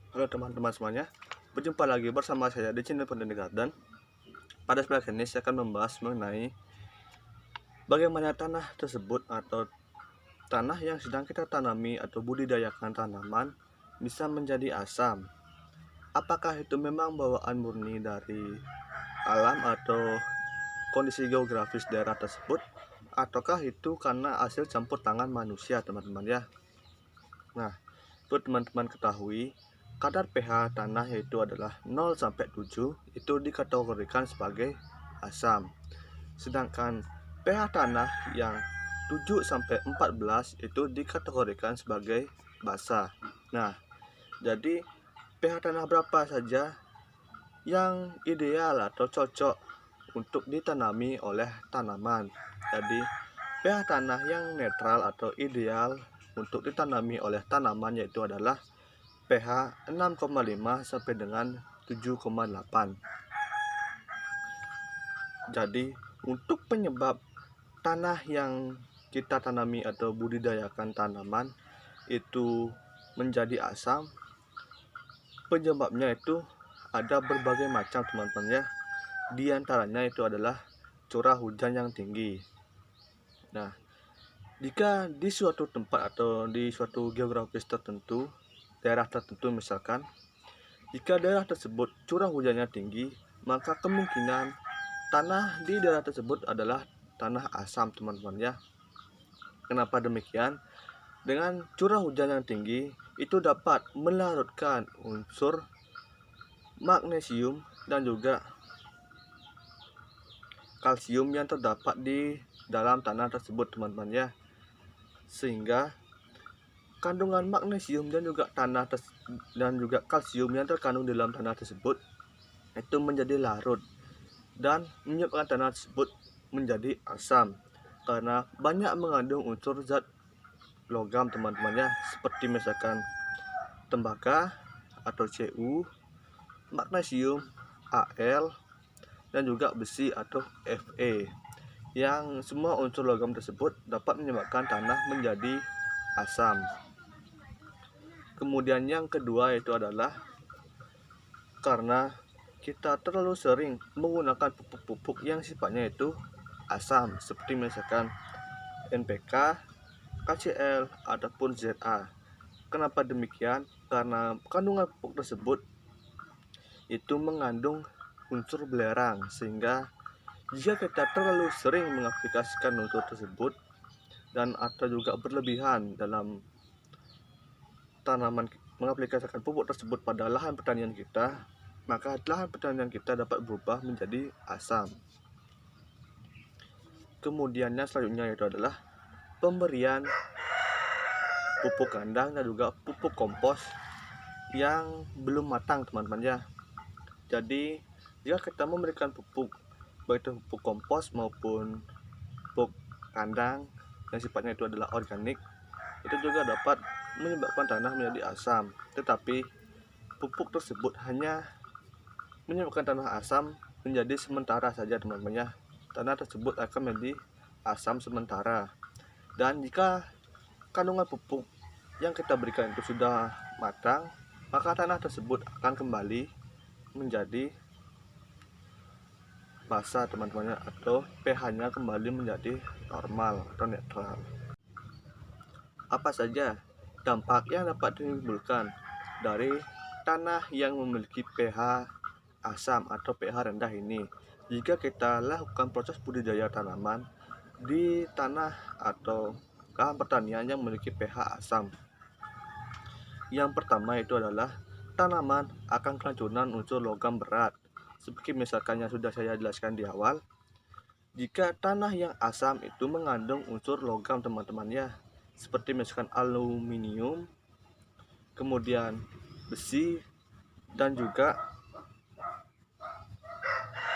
Halo teman-teman semuanya, berjumpa lagi bersama saya di channel Pandai Garden. Pada video ini saya akan membahas mengenai bagaimana tanah tersebut atau tanah yang sedang kita tanami atau budidayakan tanaman bisa menjadi asam. Apakah itu memang bawaan murni dari alam atau kondisi geografis daerah tersebut, ataukah itu karena hasil campur tangan manusia, teman-teman ya? Nah, perlu teman-teman ketahui, kadar pH tanah yaitu adalah 0 sampai 7 itu dikategorikan sebagai asam. Sedangkan pH tanah yang 7 sampai 14 itu dikategorikan sebagai basa. Nah, jadi pH tanah berapa saja yang ideal atau cocok untuk ditanami oleh tanaman. Jadi pH tanah yang netral atau ideal untuk ditanami oleh tanaman yaitu adalah pH 6,5 sampai dengan 7,8. Jadi untuk penyebab tanah yang kita tanami atau budidayakan tanaman itu menjadi asam, penyebabnya itu ada berbagai macam, teman-teman ya. Di antaranya itu adalah curah hujan yang tinggi. Nah, jika di suatu tempat atau di suatu geografis tertentu, daerah tertentu misalkan, jika daerah tersebut curah hujannya tinggi, maka kemungkinan tanah di daerah tersebut adalah tanah asam, teman-teman ya. Kenapa demikian? Dengan curah hujan yang tinggi, itu dapat melarutkan unsur magnesium dan juga kalsium yang terdapat di dalam tanah tersebut, teman-teman ya. Sehingga kandungan magnesium dan juga kalsium yang terkandung di dalam tanah tersebut itu menjadi larut dan menyebabkan tanah tersebut menjadi asam karena banyak mengandung unsur zat logam, teman-teman ya, seperti misalkan tembaga atau Cu, magnesium, Al, dan juga besi atau Fe, yang semua unsur logam tersebut dapat menyebabkan tanah menjadi asam. Kemudian yang kedua itu adalah karena kita terlalu sering menggunakan pupuk-pupuk yang sifatnya itu asam, seperti misalkan NPK, KCl, ataupun ZA. Kenapa demikian? Karena kandungan pupuk tersebut itu mengandung unsur belerang, sehingga jika kita terlalu sering mengaplikasikan unsur tersebut dan atau juga berlebihan dalam tanaman, mengaplikasikan pupuk tersebut pada lahan pertanian kita, maka lahan pertanian kita dapat berubah menjadi asam. Kemudiannya selanjutnya itu adalah pemberian pupuk kandang dan juga pupuk kompos yang belum matang, teman-teman ya. Jadi jika kita memberikan pupuk, baik itu pupuk kompos maupun pupuk kandang yang sifatnya itu adalah organik, itu juga dapat menyebabkan tanah menjadi asam. Tetapi pupuk tersebut hanya menyebabkan tanah asam menjadi sementara saja, teman-teman ya. Tanah tersebut akan menjadi asam sementara. Dan jika kandungan pupuk yang kita berikan itu sudah matang, maka tanah tersebut akan kembali menjadi basah, teman-teman, atau pH-nya kembali menjadi normal atau netral. Apa saja dampak yang dapat ditimbulkan dari tanah yang memiliki pH asam atau pH rendah ini jika kita lakukan proses budidaya tanaman di tanah atau lahan pertanian yang memiliki pH asam? Yang pertama itu adalah tanaman akan keracunan unsur logam berat. Seperti misalkan yang sudah saya jelaskan di awal, jika tanah yang asam itu mengandung unsur logam, teman-teman ya, seperti misalkan aluminium, kemudian besi, dan juga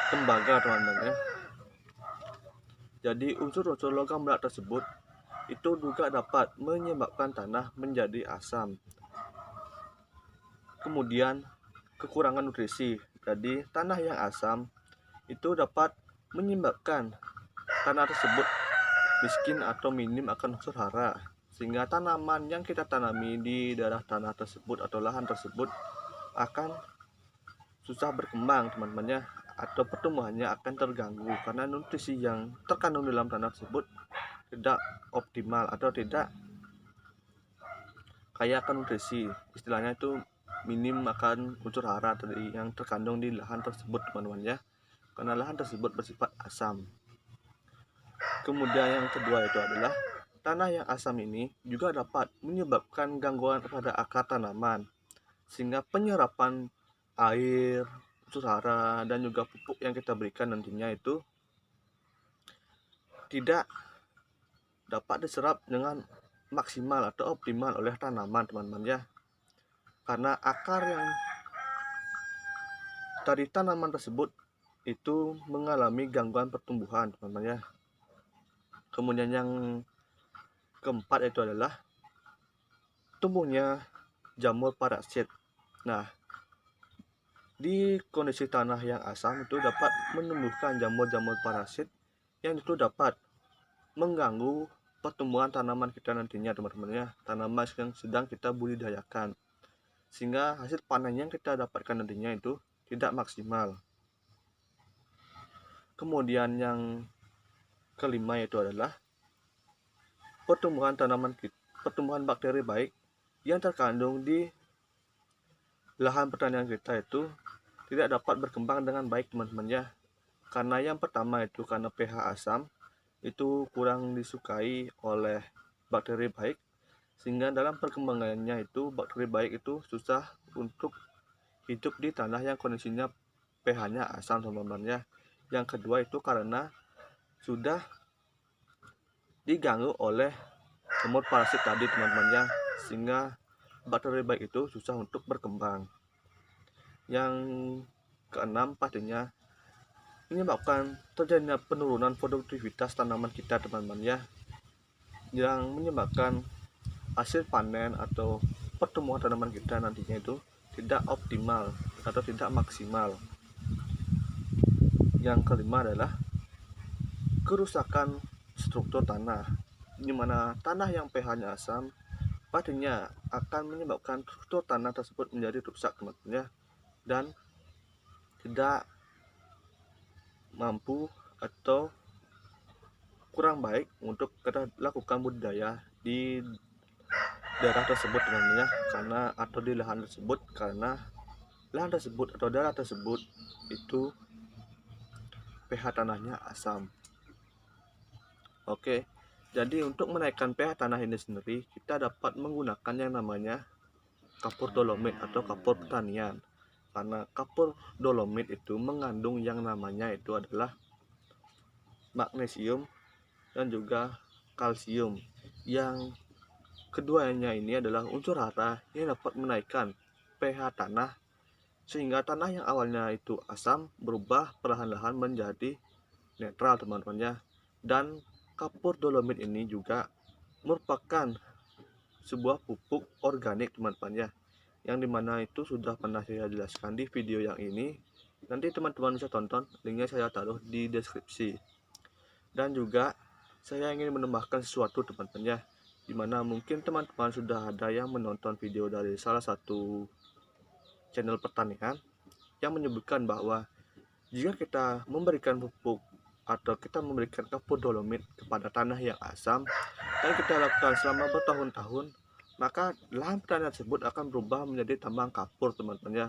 tembaga, teman-teman ya. Jadi unsur-unsur logam berat tersebut itu juga dapat menyebabkan tanah menjadi asam. Kemudian kekurangan nutrisi. Jadi tanah yang asam itu dapat menyebabkan tanah tersebut miskin atau minim akan unsur hara, sehingga tanaman yang kita tanami di daerah tanah tersebut atau lahan tersebut akan susah berkembang teman-teman ya, atau pertumbuhannya akan terganggu karena nutrisi yang terkandung dalam tanah tersebut tidak optimal atau tidak kaya akan nutrisi, istilahnya itu minim akan unsur hara yang terkandung di lahan tersebut teman-teman ya, karena lahan tersebut bersifat asam. Kemudian yang kedua itu adalah tanah yang asam ini juga dapat menyebabkan gangguan pada akar tanaman, sehingga penyerapan air, unsur hara, dan juga pupuk yang kita berikan nantinya itu tidak dapat diserap dengan maksimal atau optimal oleh tanaman teman-teman ya, karena akar yang dari tanaman tersebut itu mengalami gangguan pertumbuhan teman-teman ya. Kemudian yang keempat itu adalah tumbuhnya jamur parasit. Nah, di kondisi tanah yang asam itu dapat menumbuhkan jamur-jamur parasit yang itu dapat mengganggu pertumbuhan tanaman kita nantinya teman-teman ya, tanaman yang sedang kita budidayakan, sehingga hasil panen yang kita dapatkan nantinya itu tidak maksimal. Kemudian yang kelima itu adalah pertumbuhan pertumbuhan bakteri baik yang terkandung di lahan pertanian kita itu tidak dapat berkembang dengan baik teman-teman ya, karena yang pertama itu karena pH asam itu kurang disukai oleh bakteri baik, sehingga dalam perkembangannya itu bakteri baik itu susah untuk hidup di tanah yang kondisinya pH-nya asam teman-teman ya. Yang kedua itu karena sudah diganggu oleh jamur parasit tadi teman-teman ya, sehingga bakteri baik itu susah untuk berkembang. Yang keenam pastinya menyebabkan terjadinya penurunan produktivitas tanaman kita teman-teman ya, yang menyebabkan hasil panen atau pertumbuhan tanaman kita nantinya itu tidak optimal atau tidak maksimal. Yang kelima adalah kerusakan struktur tanah, di mana tanah yang pH-nya asam pastinya akan menyebabkan struktur tanah tersebut menjadi rusak teman-teman ya, dan tidak mampu atau kurang baik untuk kita lakukan budidaya di daerah tersebut teman-teman ya, karena atau di lahan tersebut, karena lahan tersebut atau daerah tersebut itu pH tanahnya asam. Oke, jadi untuk menaikkan pH tanah ini sendiri kita dapat menggunakan yang namanya kapur dolomit atau kapur pertanian, karena kapur dolomit itu mengandung yang namanya itu adalah magnesium dan juga kalsium, yang keduanya ini adalah unsur hara yang dapat menaikkan pH tanah, sehingga tanah yang awalnya itu asam berubah perlahan-lahan menjadi netral teman-teman ya. Dan kapur dolomit ini juga merupakan sebuah pupuk organik teman-teman ya, yang dimana itu sudah pernah saya jelaskan di video yang ini. Nanti teman-teman bisa tonton, linknya saya taruh di deskripsi. Dan juga saya ingin menambahkan sesuatu teman-teman ya, dimana mungkin teman-teman sudah ada yang menonton video dari salah satu channel pertanian yang menyebutkan bahwa jika kita memberikan pupuk atau kita memberikan kapur dolomit kepada tanah yang asam dan kita lakukan selama bertahun-tahun, maka lahan pertanian tersebut akan berubah menjadi tambang kapur teman-teman ya,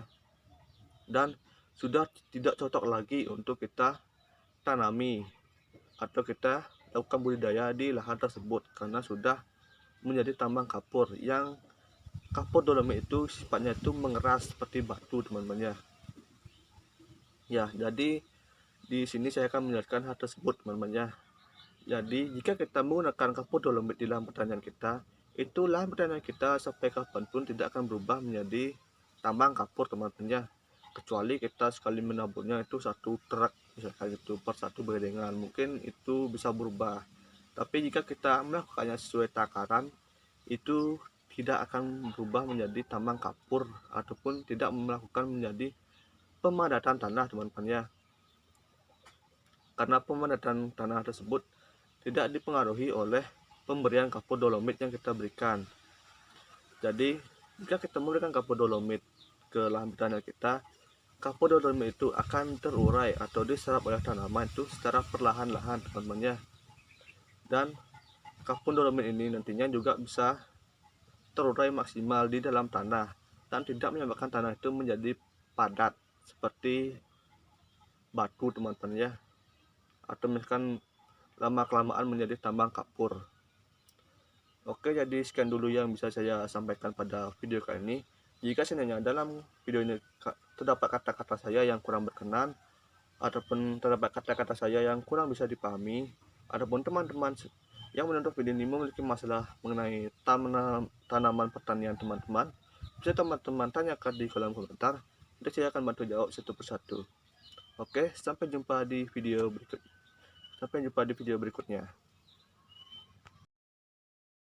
dan sudah tidak cocok lagi untuk kita tanami atau kita lakukan budidaya di lahan tersebut, karena sudah menjadi tambang kapur, yang kapur dolomit itu sifatnya itu mengeras seperti batu teman-teman ya. Ya, jadi di sini saya akan menjelaskan hal tersebut teman-teman ya. Jadi jika kita menggunakan kapur dolomit di lahan pertanian kita, itu lahan pertanian kita sampai kapanpun tidak akan berubah menjadi tambang kapur teman-teman ya, kecuali kita sekali menaburnya itu satu truk misalkan itu per satu bedengan, mungkin itu bisa berubah. Tapi jika kita melakukannya sesuai takaran, itu tidak akan berubah menjadi tambang kapur ataupun tidak melakukan menjadi pemadatan tanah teman-teman ya, karena pemadatan tanah tersebut tidak dipengaruhi oleh pemberian kapur dolomit yang kita berikan. Jadi jika kita memberikan kapur dolomit ke lahan pertanian kita, kapur dolomin itu akan terurai atau diserap oleh tanaman itu secara perlahan-lahan teman-teman ya. Dan kapur dolomin ini nantinya juga bisa terurai maksimal di dalam tanah dan tidak menyebabkan tanah itu menjadi padat seperti batu teman-teman ya, atau misalkan lama kelamaan menjadi tambang kapur. Oke, jadi sekian dulu yang bisa saya sampaikan pada video kali ini. Jika seandainya dalam video ini terdapat kata-kata saya yang kurang berkenan, ataupun terdapat kata-kata saya yang kurang bisa dipahami, ataupun teman-teman yang menonton video ini memiliki masalah mengenai tanaman pertanian teman-teman, bisa teman-teman tanyakan di kolom komentar, dan saya akan bantu jawab satu persatu. Oke, sampai jumpa di video berikutnya.